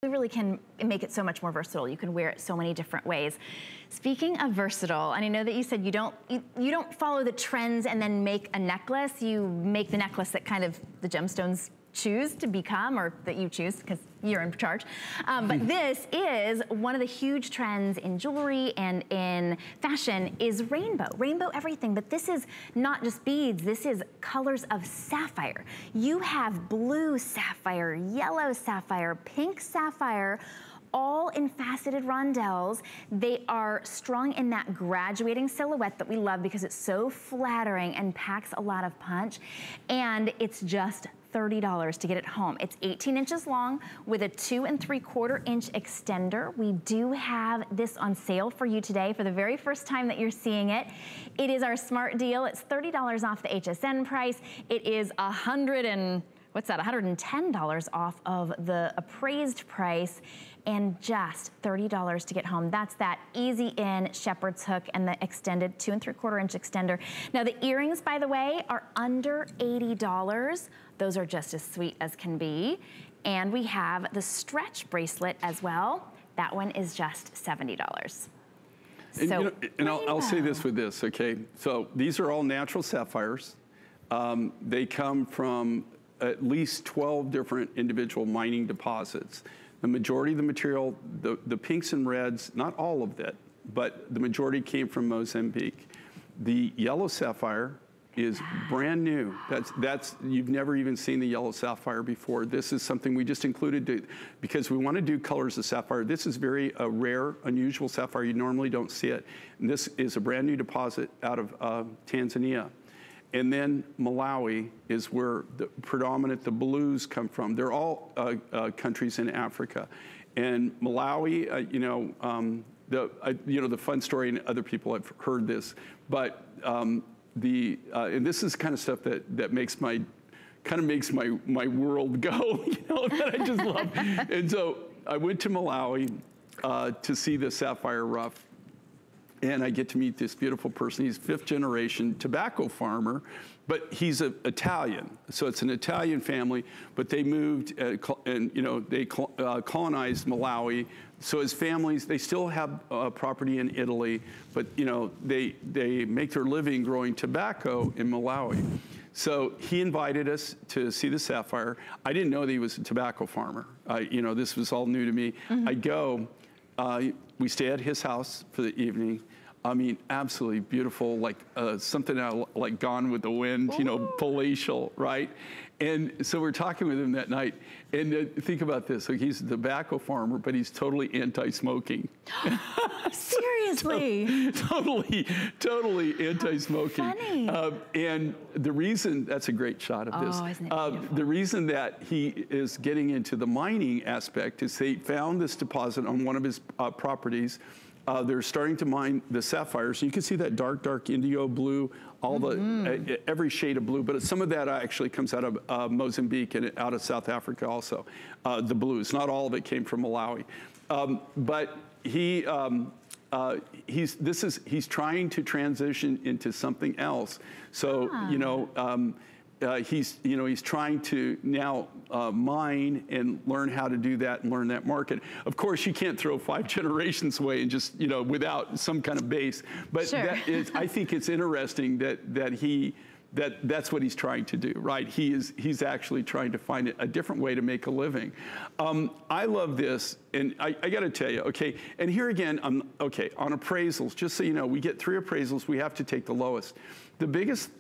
We really can make it so much more versatile. You can wear it so many different ways. Speaking of versatile, and I know that you said you don't follow the trends and then make a necklace. You make the necklace that kind of the gemstones choose to become, or that you choose because you're in charge. But this is one of the huge trends in jewelry and in fashion is rainbow. Rainbow everything, but this is not just beads, this is colors of sapphire. You have blue sapphire, yellow sapphire, pink sapphire, all in faceted rondelles. They are strung in that graduating silhouette that we love because it's so flattering and packs a lot of punch. And it's just $30 to get it home. It's 18 inches long with a 2 3/4 inch extender. We do have this on sale for you today for the very first time that you're seeing it. It is our smart deal. It's $30 off the HSN price. It is $110 off of the appraised price, and just $30 to get home. That's that easy in shepherd's hook and the extended 2 3/4 inch extender. Now the earrings, by the way, are under $80. Those are just as sweet as can be. And we have the stretch bracelet as well. That one is just $70. And, so, I'll say this with this, okay? So these are all natural sapphires. They come from at least 12 different individual mining deposits. The majority of the material, the pinks and reds, not all of that, but the majority came from Mozambique. The yellow sapphire is brand new. You've never even seen the yellow sapphire before. This is something we just included because we want to do colors of sapphire. This is very rare, unusual sapphire. You normally don't see it. And this is a brand new deposit out of Tanzania. And then Malawi is where the blues come from. They're all countries in Africa. And Malawi, the fun story, and other people have heard this, but and this is kind of stuff that makes my world go, that I just love. And so I went to Malawi to see the sapphire rough. And I get to meet this beautiful person. He's 5th generation tobacco farmer, but he's Italian. So it's an Italian family, but they moved they colonized Malawi. So his families, they still have property in Italy, but they make their living growing tobacco in Malawi. So he invited us to see the sapphire. I didn't know that he was a tobacco farmer. This was all new to me. I go. We stay at his house for the evening. I mean, absolutely beautiful, like something out like Gone with the Wind, palatial, right? And so we're talking with him that night, and think about this. Like, he's a tobacco farmer, but he's totally anti-smoking. Seriously? Totally anti-smoking. Funny. And the reason, that's a great shot of this. Oh, isn't it beautiful? The reason that he is getting into the mining aspect is they found this deposit on one of his properties. They're starting to mine the sapphires. You can see that dark indigo blue, all the every shade of blue, but some of that actually comes out of Mozambique and out of South Africa also, the blues. Not all of it came from Malawi. But he's trying to transition into something else. So, he's trying to now mine and learn how to do that and learn that market. Of course, you can't throw 5 generations away and just, without some kind of base. But sure. I think it's interesting that's what he's trying to do, right? He's actually trying to find a different way to make a living. I love this, and I got to tell you, okay, and here again, on appraisals, just so you know, we get 3 appraisals, we have to take the lowest. The biggest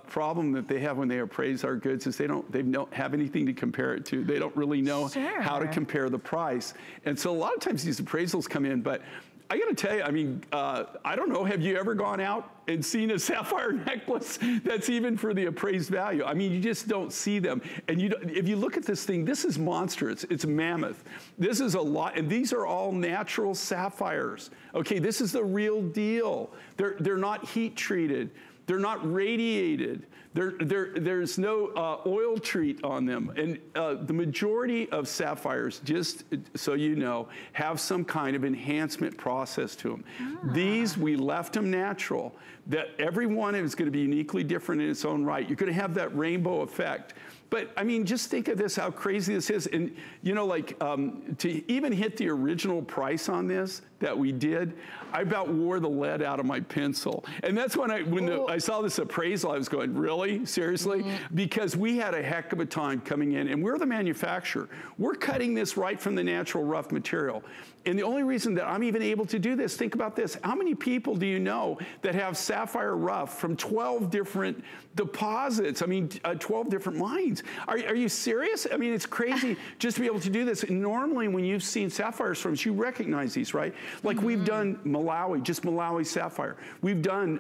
problem that they have when they appraise our goods is they don't have anything to compare it to. They don't really know how to compare the price. And so a lot of times these appraisals come in, but I got to tell you, I mean, I don't know, have you ever gone out and seen a sapphire necklace that's even for the appraised value? I mean, you just don't see them. And if you look at this thing, this is monstrous. It's mammoth. This is a lot, and these are all natural sapphires. Okay, this is the real deal. They're not heat treated. They're not radiated. There's no oil treat on them. And the majority of sapphires, just so you know, have some kind of enhancement process to them. These, we left them natural. That every one is going to be uniquely different in its own right. You're going to have that rainbow effect. But I mean, just think of this, how crazy this is. And you know, like to even hit the original price on this that we did, I about wore the lead out of my pencil. And that's when I saw this appraisal, I was going, really? Seriously? Because we had a heck of a time coming in, and we're the manufacturer. We're cutting this right from the natural rough material. And the only reason that I'm even able to do this, think about this, how many people do you know that have sapphire rough from 12 different deposits? I mean, 12 different mines. Are you serious? I mean, it's crazy just to be able to do this. And normally when you've seen sapphires from us, you recognize these, right? Like we've done Malawi, just Malawi sapphire. We've done,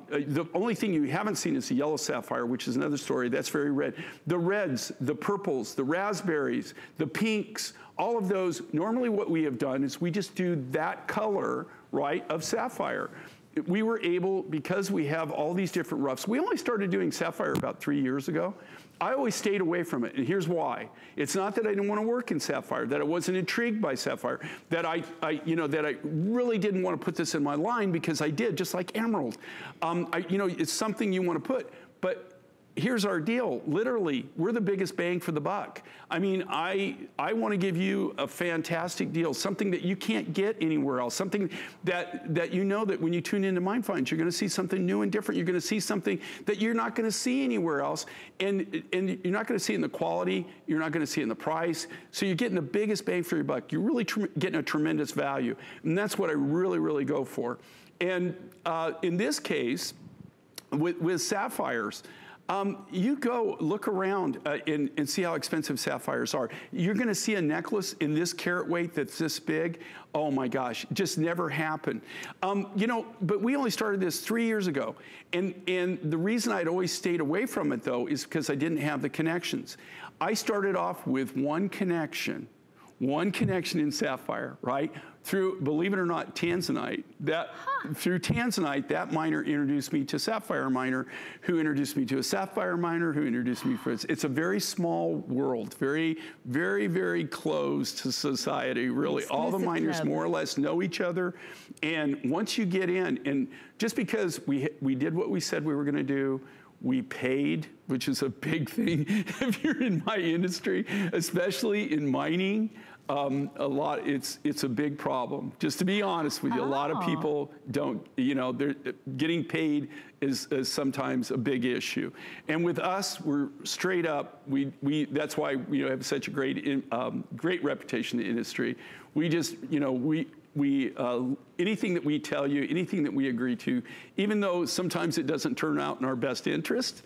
the only thing you haven't seen is the yellow sapphire, which is another story. That's very red. The reds, the purples, the raspberries, the pinks, all of those, normally what we have done is we just do that color, right, of sapphire. We were able, because we have all these different roughs, we only started doing sapphire about 3 years ago. I always stayed away from it, and here's why. It's not that I didn't want to work in sapphire, that I wasn't intrigued by sapphire, that I really didn't want to put this in my line, because I did, just like emerald. It's something you want to put, but here's our deal. Literally, we're the biggest bang for the buck. I mean, I want to give you a fantastic deal, something that you can't get anywhere else, something that you know that when you tune into Mind Finds, you're going to see something new and different. You're going to see something that you're not going to see anywhere else, and you're not going to see it in the quality. You're not going to see it in the price. So you're getting the biggest bang for your buck. You're really getting a tremendous value, and that's what I really, really go for. And in this case, with sapphires, you go look around and see how expensive sapphires are. You're going to see a necklace in this carat weight that's this big. Oh my gosh, just never happened. But we only started this 3 years ago. And the reason I'd always stayed away from it, though, is because I didn't have the connections. I started off with one connection in sapphire, right? Through, believe it or not, tanzanite. Through tanzanite, that miner introduced me to sapphire miner, who introduced me to a sapphire miner, who introduced me to it's a very small world, very, very, very closed to society, really. Exclusive all the miners club. More or less know each other. And once you get in, and just because we did what we said we were going to do, we paid, which is a big thing if you're in my industry, especially in mining. It's a big problem. Just to be honest with you, a lot of people don't, they're getting paid is sometimes a big issue. And with us, we're straight up. That's why we have such a great reputation in the industry. We just, anything that we tell you, anything that we agree to, even though sometimes it doesn't turn out in our best interest,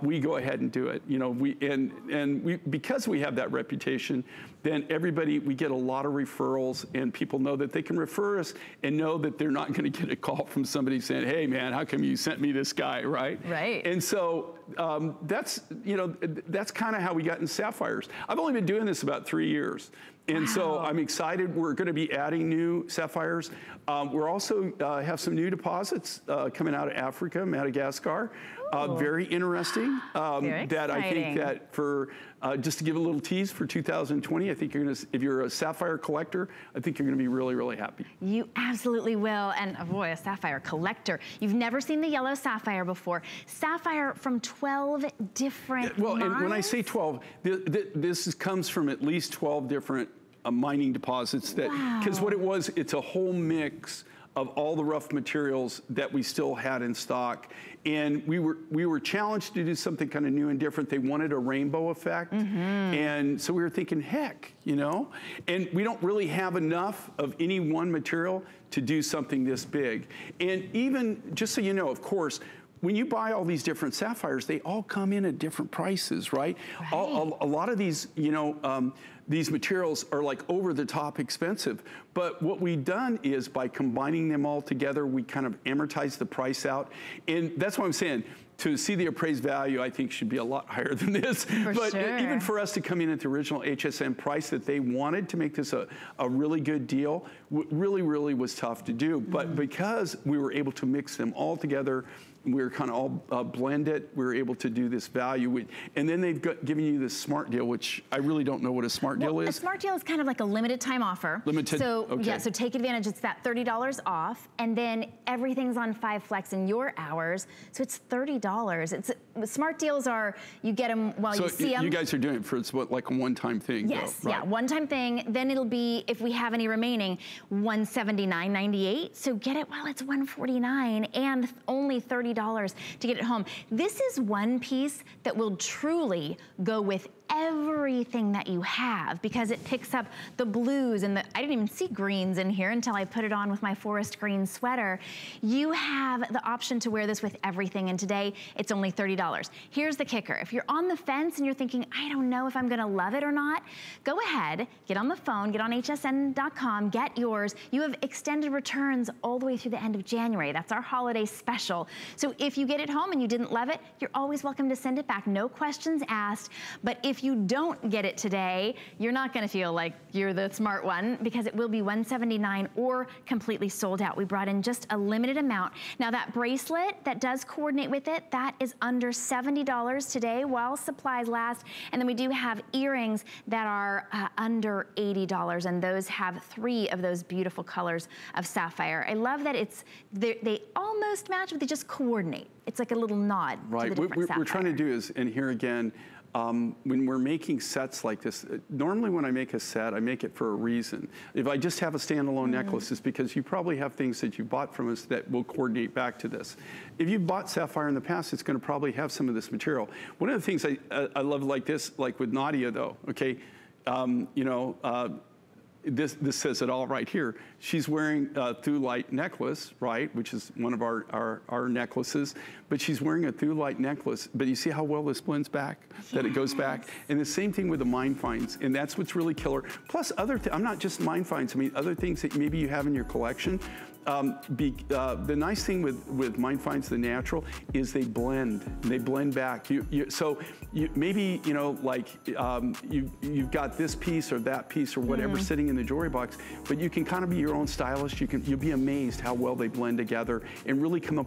we go ahead and do it. Because we have that reputation, then we get a lot of referrals, and people know that they can refer us and know that they're not going to get a call from somebody saying, hey man, how come you sent me this guy, right? Right. And so that's kind of how we got in sapphires. I've only been doing this about 3 years. And so I'm excited. We're going to be adding new sapphires. We're also have some new deposits coming out of Africa, Madagascar. Very interesting. That I think that for, just to give a little tease for 2020, I think you're going to, if you're a sapphire collector, I think you're going to be really, really happy. You absolutely will. And boy, a sapphire collector. You've never seen the yellow sapphire before. Sapphire from 12 different mines? And when I say 12, this comes from at least 12 different mining deposits. Because what it was, it's a whole mix of all the rough materials that we still had in stock. And we were challenged to do something kind of new and different. They wanted a rainbow effect. And so we were thinking, heck, and we don't really have enough of any one material to do something this big. And even, just so you know, of course, when you buy all these different sapphires, they all come in at different prices, right? A lot of these, these materials are like over the top expensive. But what we've done is by combining them all together, we kind of amortize the price out. And that's what I'm saying. To see the appraised value, I think should be a lot higher than this. But even for us to come in at the original HSN price that they wanted to make this a really good deal, really was tough to do. But because we were able to mix them all together, we were kind of all blended, we were able to do this value. And then they've given you this smart deal, which I really don't know what a smart deal is. A smart deal is kind of like a limited time offer. Limited, so, yeah, so take advantage. It's that $30 off, and then everything's on 5 flex in your hours, so it's $30. Smart deals are, you get them while you see them. You guys are doing it for, it's what, like a one-time thing? Yes, though, right? Yeah, one-time thing. Then it'll be, if we have any remaining, $179.98. So get it while it's $149 and only $30 to get it home. This is one piece that will truly go with everything that you have, because it picks up the blues and I didn't even see greens in here until I put it on with my forest green sweater. You have the option to wear this with everything, and today it's only $30. Here's the kicker. If you're on the fence and you're thinking, I don't know if I'm gonna love it or not, go ahead, get on the phone, get on hsn.com, get yours. You have extended returns all the way through the end of January. That's our holiday special. So if you get it home and you didn't love it, you're always welcome to send it back. No questions asked. But if you don't get it today, you're not gonna feel like you're the smart one, because it will be $179 or completely sold out. We brought in just a limited amount. Now that bracelet that does coordinate with it, that is under $70 today while supplies last. And then we do have earrings that are under $80, and those have 3 of those beautiful colors of sapphire. I love that they almost match, but they just coordinate. It's like a little nod to the different sapphire. We're trying to do is, and here again, when we're making sets like this, normally when I make a set, I make it for a reason. If I just have a standalone necklace, it's because you probably have things that you bought from us that will coordinate back to this. If you bought sapphire in the past, it's gonna probably have some of this material. One of the things I love like this, like with Nadia though, okay, you know, this says it all right here. She's wearing a Thulite necklace, right, which is one of our necklaces, but she's wearing a Thulite necklace, but you see how well this blends back, that it goes back? And the same thing with the Mind Finds, and that's what's really killer. Plus other, I'm not just Mind Finds, I mean other things that maybe you have in your collection. The nice thing with Mind Finds the Natural is they blend back. Maybe, you know, like you've got this piece or that piece or whatever sitting in the jewelry box, but you can kind of be your own stylist. You'll be amazed how well they blend together and really come up